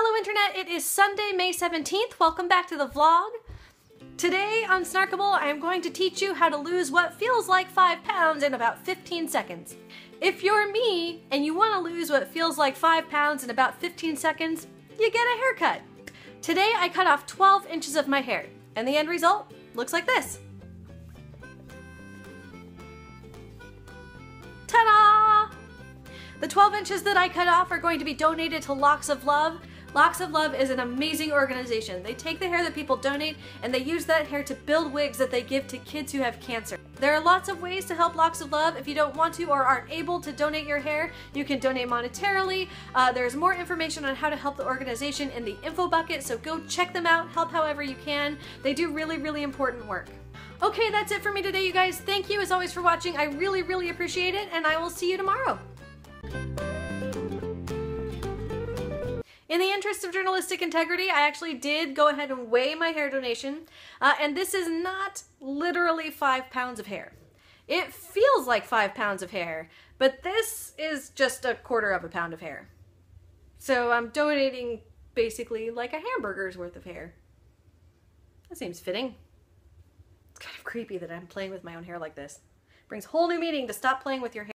Hello Internet, it is Sunday, May 17th. Welcome back to the vlog. Today on Snarkable, I am going to teach you how to lose what feels like 5 pounds in about 15 seconds. If you're me and you want to lose what feels like 5 pounds in about 15 seconds, you get a haircut. Today I cut off 12 inches of my hair, and the end result looks like this. Ta-da! The 12 inches that I cut off are going to be donated to Locks of Love. Locks of Love is an amazing organization. They take the hair that people donate and they use that hair to build wigs that they give to kids who have cancer. There are lots of ways to help Locks of Love. If you don't want to or aren't able to donate your hair, you can donate monetarily. There's more information on how to help the organization in the info bucket, so go check them out, help however you can. They do really, really important work. Okay, that's it for me today, you guys. Thank you as always for watching. I really, really appreciate it, and I will see you tomorrow. In the interest of journalistic integrity, I actually did go ahead and weigh my hair donation, and this is not literally 5 pounds of hair. It feels like 5 pounds of hair, but this is just 1/4 of a pound of hair. So I'm donating basically like a hamburger's worth of hair. That seems fitting. It's kind of creepy that I'm playing with my own hair like this. Brings whole new meaning to stop playing with your hair.